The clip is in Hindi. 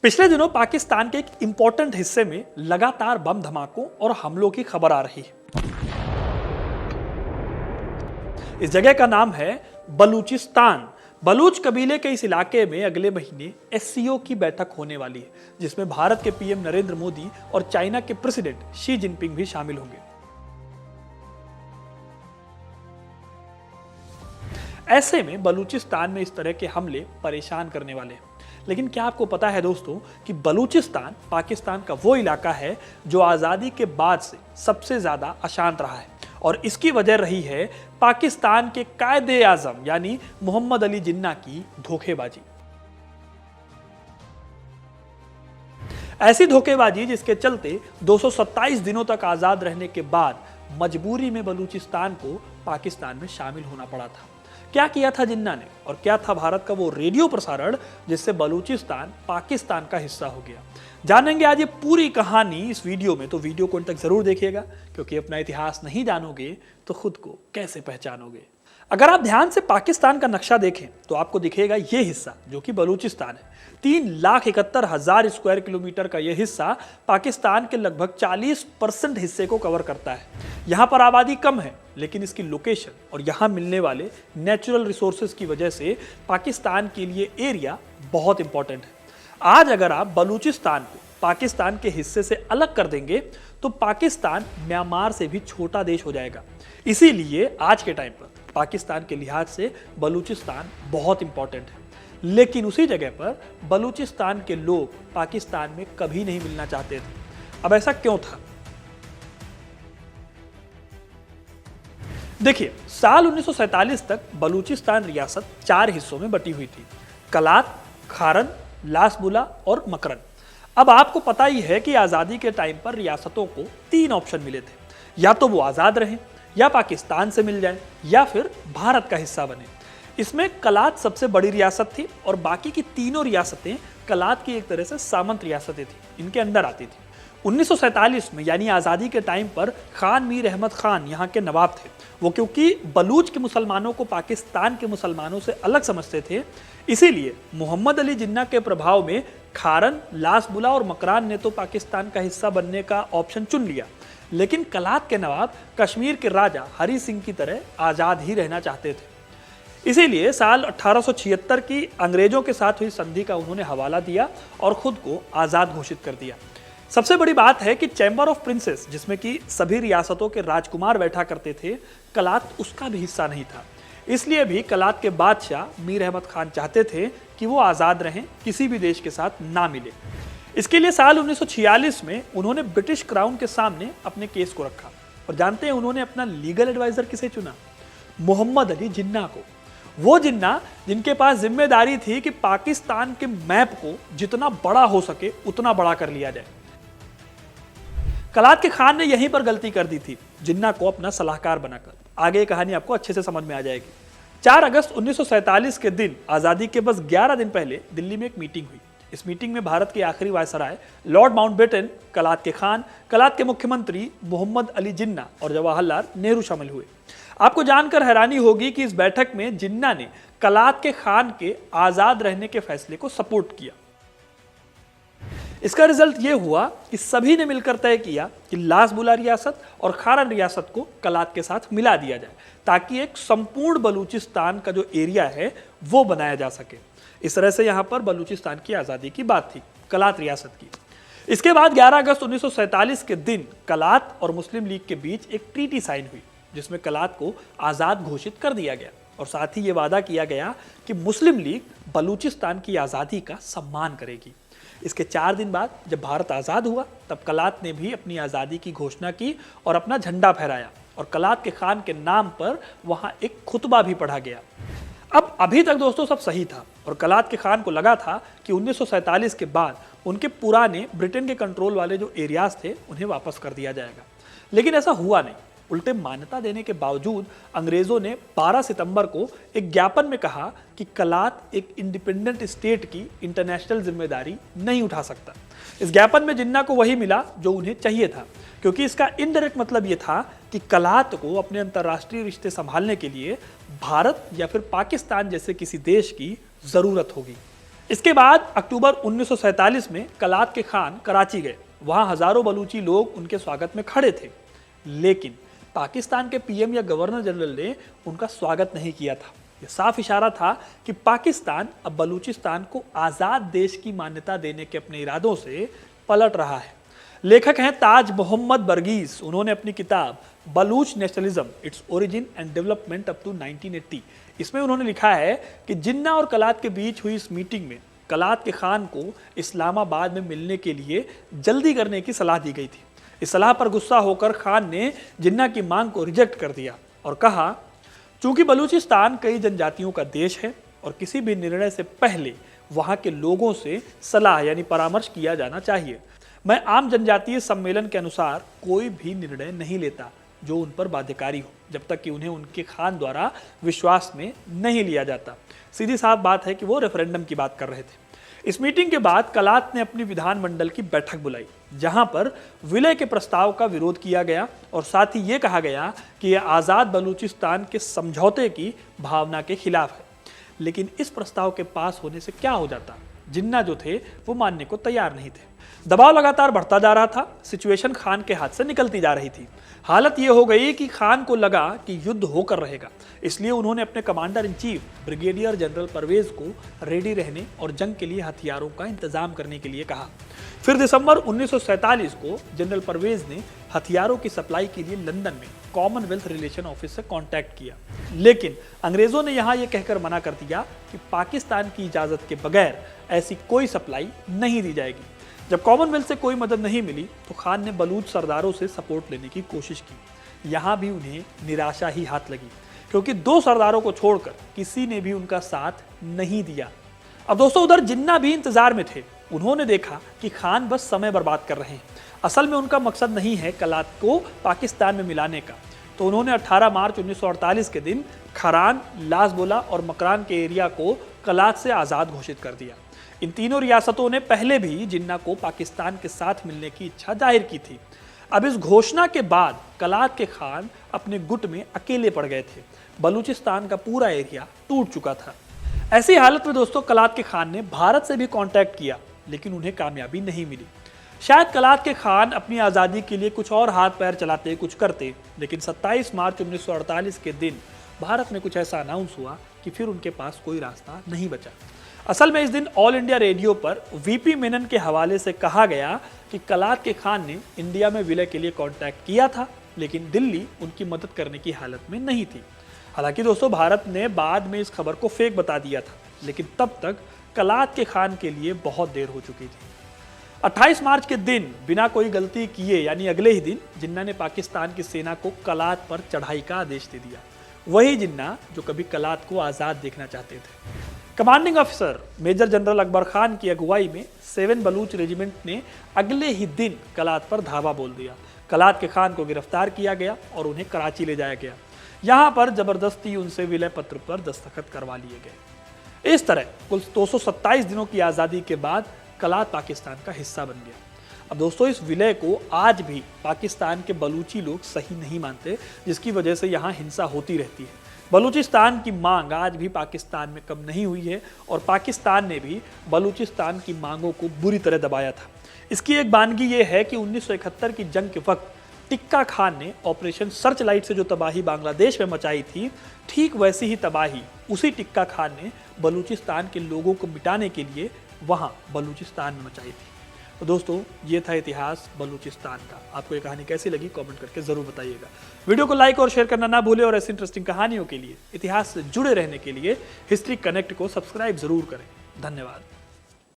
पिछले दिनों पाकिस्तान के एक इंपॉर्टेंट हिस्से में लगातार बम धमाकों और हमलों की खबर आ रही है। इस जगह का नाम है बलूचिस्तान। बलूच कबीले के इस इलाके में अगले महीने एससीओ की बैठक होने वाली है, जिसमें भारत के पीएम नरेंद्र मोदी और चाइना के प्रेसिडेंट शी जिनपिंग भी शामिल होंगे। ऐसे में बलूचिस्तान में इस तरह के हमले परेशान करने वाले हैं। लेकिन क्या आपको पता है दोस्तों कि बलूचिस्तान पाकिस्तान का वो इलाका है जो आज़ादी के बाद से सबसे ज़्यादा अशांत रहा है, और इसकी वजह रही है पाकिस्तान के कायदे आज़म यानी मोहम्मद अली जिन्ना की धोखेबाजी। ऐसी धोखेबाजी जिसके चलते 227 दिनों तक आज़ाद रहने के बाद मजबूरी में बलूचिस्तान को पाकिस्तान में शामिल होना पड़ा था। क्या किया था जिन्ना ने, और क्या था भारत का वो रेडियो प्रसारण जिससे बलूचिस्तान पाकिस्तान का हिस्सा हो गया? जानेंगे आज ये पूरी कहानी इस वीडियो में, तो वीडियो को अंत तक जरूर देखिएगा, क्योंकि अपना इतिहास नहीं जानोगे तो खुद को कैसे पहचानोगे। अगर आप ध्यान से पाकिस्तान का नक्शा देखें तो आपको दिखेगा ये हिस्सा जो कि बलूचिस्तान है। 3,71,000 स्क्वायर किलोमीटर का यह हिस्सा पाकिस्तान के लगभग 40% हिस्से को कवर करता है। यहाँ पर आबादी कम है, लेकिन इसकी लोकेशन और यहाँ मिलने वाले नेचुरल रिसोर्सेज की वजह से पाकिस्तान के लिए एरिया बहुत इंपॉर्टेंट है। आज अगर आप बलूचिस्तान को पाकिस्तान के हिस्से से अलग कर देंगे तो पाकिस्तान म्यांमार से भी छोटा देश हो जाएगा। इसीलिए आज के टाइम पर पाकिस्तान के लिहाज से बलूचिस्तान बहुत इंपॉर्टेंट है। लेकिन उसी जगह पर बलूचिस्तान के लोग पाकिस्तान में कभी नहीं मिलना चाहते थे। अब ऐसा क्यों था? देखिए, साल 1947 तक बलूचिस्तान रियासत 4 हिस्सों में बटी हुई थी: कलात, खारन, लासबुला और मकरन। अब आपको पता ही है कि आज़ादी के टाइम पर रियासतों को 3 ऑप्शन मिले थे, या तो वो आज़ाद रहें, या पाकिस्तान से मिल जाए, या फिर भारत का हिस्सा बने। इसमें कलात सबसे बड़ी रियासत थी और बाकी की तीनों रियासतें कलात की एक तरह से सामंत रियासतें थी, इनके अंदर आती थी। 1947 में यानी आज़ादी के टाइम पर खान मीर अहमद खान यहाँ के नवाब थे। वो क्योंकि बलूच के मुसलमानों को पाकिस्तान के मुसलमानों से अलग समझते थे, इसीलिए मोहम्मद अली जिन्ना के प्रभाव में खारन, लासबुला और मकरान ने तो पाकिस्तान का हिस्सा बनने का ऑप्शन चुन लिया। लेकिन कलात के नवाब कश्मीर के राजा हरी सिंह की तरह आज़ाद ही रहना चाहते थे। इसीलिए साल 1876 की अंग्रेजों के साथ हुई संधि का उन्होंने हवाला दिया और खुद को आज़ाद घोषित कर दिया। सबसे बड़ी बात है कि चैम्बर ऑफ प्रिंसेस, जिसमें कि सभी रियासतों के राजकुमार बैठा करते थे, कलात उसका भी हिस्सा नहीं था। इसलिए भी कलात के बादशाह मीर अहमद खान चाहते थे कि वो आज़ाद रहें, किसी भी देश के साथ ना मिले। इसके लिए साल 1946 में उन्होंने ब्रिटिश क्राउन के सामने अपने केस को रखा। और जानते हैं उन्होंने अपना लीगल एडवाइजर किसे चुना? मोहम्मद अली जिन्ना को। वो जिन्ना जिनके पास जिम्मेदारी थी कि पाकिस्तान के मैप को जितना बड़ा हो सके उतना बड़ा कर लिया जाए। कलात के खान ने यहीं पर गलती कर दी थी, जिन्ना को अपना सलाहकार बनाकर। आगे कहानी आपको अच्छे से समझ में आ जाएगी। 4 अगस्त 1947 के दिन आज़ादी के बस 11 दिन पहले दिल्ली में एक मीटिंग हुई। इस मीटिंग में भारत के आखिरी वायसराय लॉर्ड माउंटबेटन, कलात के खान, कलात के मुख्यमंत्री मोहम्मद अली जिन्ना और जवाहरलाल नेहरू शामिल हुए। आपको जानकर हैरानी होगी कि इस बैठक में जिन्ना ने कलात के खान के आज़ाद रहने के फैसले को सपोर्ट किया। इसका रिजल्ट यह हुआ कि सभी ने मिलकर तय किया कि लासबुला रियासत और खारन रियासत को कलात के साथ मिला दिया जाए, ताकि एक संपूर्ण बलूचिस्तान का जो एरिया है वो बनाया जा सके। इस तरह से यहाँ पर बलूचिस्तान की आज़ादी की बात थी, कलात रियासत की। इसके बाद 11 अगस्त 1947 के दिन कलात और मुस्लिम लीग के बीच एक ट्रीटी साइन हुई, जिसमें कलात को आज़ाद घोषित कर दिया गया और साथ ही ये वादा किया गया कि मुस्लिम लीग बलूचिस्तान की आज़ादी का सम्मान करेगी। इसके 4 दिन बाद जब भारत आज़ाद हुआ, तब कलात ने भी अपनी आज़ादी की घोषणा की और अपना झंडा फहराया, और कलात के खान के नाम पर वहाँ एक खुतबा भी पढ़ा गया। अब अभी तक दोस्तों सब सही था, और कलात के खान को लगा था कि 1947 के बाद उनके पुराने ब्रिटेन के कंट्रोल वाले जो एरियाज थे उन्हें वापस कर दिया जाएगा। लेकिन ऐसा हुआ नहीं। उल्टे मान्यता देने के बावजूद अंग्रेजों ने 12 सितंबर को एक ज्ञापन में कहा कि कलात एक इंडिपेंडेंट स्टेट की इंटरनेशनल जिम्मेदारी नहीं उठा सकता। इस ज्ञापन में जिन्ना को वही मिला जो उन्हें चाहिए था, क्योंकि इसका इनडायरेक्ट मतलब यह था कि कलात को अपने अंतर्राष्ट्रीय रिश्ते संभालने के लिए भारत या फिर पाकिस्तान जैसे किसी देश की जरूरत होगी। इसके बाद अक्टूबर 1947 में कलात के खान कराची गए। वहां हजारों बलूची लोग उनके स्वागत में खड़े थे, लेकिन पाकिस्तान के पीएम या गवर्नर जनरल ने उनका स्वागत नहीं किया था। यह साफ इशारा था कि पाकिस्तान अब बलूचिस्तान को आज़ाद देश की मान्यता देने के अपने इरादों से पलट रहा है। लेखक हैं ताज मोहम्मद बरगीज। उन्होंने अपनी किताब Baloch nationalism, its origin and development up to 1980, इसमें उन्होंने लिखा है कि जिन्ना और कलात के बीच हुई इस मीटिंग में कलात के खान को इस्लामाबाद में मिलने के लिए जल्दी करने की सलाह दी गई थी। इस सलाह पर गुस्सा होकर खान ने जिन्ना की मांग को रिजेक्ट कर दिया और कहा, चूंकि बलूचिस्तान कई जनजातियों का देश है और किसी भी निर्णय से पहले वहां के लोगों से सलाह यानी परामर्श किया जाना चाहिए। मैं आम जनजातीय सम्मेलन के अनुसार कोई भी निर्णय नहीं लेता जो उन पर बाध्यकारी हो, जब तक कि उन्हें उनके खान द्वारा विश्वास में नहीं लिया जाता। सीधी साफ बात है कि वो रेफरेंडम की बात कर रहे थे। इस मीटिंग के बाद कलात ने अपनी विधानमंडल की बैठक बुलाई, जहां पर विलय के प्रस्ताव का विरोध किया गया और साथ ही ये कहा गया कि यह आज़ाद बलूचिस्तान के समझौते की भावना के खिलाफ है। लेकिन इस प्रस्ताव के पास होने से क्या हो जाता? जिन्ना जो थे वो मानने को तैयार नहीं थे। दबाव लगातार बढ़ता जा रहा था, सिचुएशन खान के हाथ से निकलती जा रही थी। हालत यह हो गई कि खान को लगा कि युद्ध होकर रहेगा, इसलिए उन्होंने अपने commander in chief brigadier general Pervez को रेडी रहने और जंग के लिए हथियारों का इंतजाम करने के लिए कहा। फिर दिसंबर 1947 को जनरल परवेज ने हथियारों की सप्लाई के लिए लंदन में कॉमनवेल्थ रिलेशन ऑफिस से कांटेक्ट किया, लेकिन अंग्रेजों ने यहां यह कहकर मना कर दिया कि पाकिस्तान की इजाजत के बगैर ऐसी कोई सप्लाई नहीं दी जाएगी। जब कॉमनवेल्थ से कोई मदद नहीं मिली तो खान ने बलूच सरदारों से सपोर्ट लेने की कोशिश की। यहाँ भी उन्हें निराशा ही हाथ लगी, क्योंकि 2 सरदारों को छोड़कर किसी ने भी उनका साथ नहीं दिया। अब दोस्तों, उधर जिन्ना भी इंतजार में थे। उन्होंने देखा कि खान बस समय बर्बाद कर रहे हैं, असल में उनका मकसद नहीं है कलात को पाकिस्तान में मिलाने का। तो उन्होंने 18 मार्च 1948 के दिन खरान, लासबोला और मकरान के एरिया को कलात से आज़ाद घोषित कर दिया। इन तीनों रियासतों ने पहले भी जिन्ना को पाकिस्तान के साथ मिलने की इच्छा जाहिर की थी। अब इस घोषणा के बाद कलात के खान अपने गुट में अकेले पड़ गए थे। बलूचिस्तान का पूरा एरिया टूट चुका था। ऐसी हालत में दोस्तों कलात के खान ने भारत से भी कांटेक्ट किया, लेकिन उन्हें कामयाबी नहीं मिली। शायद कलात के खान अपनी आज़ादी के लिए कुछ और हाथ पैर चलाते, कुछ करते, लेकिन 27 मार्च 1948 के दिन भारत में कुछ ऐसा अनाउंस हुआ कि फिर उनके पास कोई रास्ता नहीं बचा। असल में इस दिन ऑल इंडिया रेडियो पर वीपी मेनन के हवाले से कहा गया कि कलात के खान ने इंडिया में विलय के लिए कांटेक्ट किया था, लेकिन दिल्ली उनकी मदद करने की हालत में नहीं थी। हालांकि दोस्तों, भारत ने बाद में इस खबर को फेक बता दिया था, लेकिन तब तक कलात के खान के लिए बहुत देर हो चुकी थी। 28 मार्च के दिन बिना कोई गलती किए, यानी अगले ही दिन, जिन्ना ने पाकिस्तान की सेना को कलात पर चढ़ाई का आदेश दे दिया। वही जिन्ना जो कभी कलात को आज़ाद देखना चाहते थे। Commanding officer major general Akbar Khan की अगुवाई में 7 बलूच रेजिमेंट ने अगले ही दिन कलात पर धावा बोल दिया। कलात के खान को गिरफ्तार किया गया और उन्हें कराची ले जाया गया। यहाँ पर जबरदस्ती उनसे विलय पत्र पर दस्तखत करवा लिए गए। इस तरह कुल 227 दिनों की आज़ादी के बाद कलात पाकिस्तान का हिस्सा बन गया। अब दोस्तों, इस विलय को आज भी पाकिस्तान के बलूची लोग सही नहीं मानते, जिसकी वजह से यहाँ हिंसा होती रहती है। बलूचिस्तान की मांग आज भी पाकिस्तान में कम नहीं हुई है और पाकिस्तान ने भी बलूचिस्तान की मांगों को बुरी तरह दबाया था। इसकी एक बानगी ये है कि 1971 की जंग के वक्त टिक्का खान ने ऑपरेशन सर्च लाइट से जो तबाही बांग्लादेश में मचाई थी, ठीक वैसी ही तबाही उसी टिक्का खान ने बलूचिस्तान के लोगों को मिटाने के लिए वहाँ बलूचिस्तान में मचाई थी। तो दोस्तों, ये था इतिहास बलूचिस्तान का। आपको ये कहानी कैसी लगी कमेंट करके ज़रूर बताइएगा। वीडियो को लाइक और शेयर करना ना भूलें और ऐसी इंटरेस्टिंग कहानियों के लिए, इतिहास से जुड़े रहने के लिए हिस्ट्री कनेक्ट को सब्सक्राइब ज़रूर करें। धन्यवाद।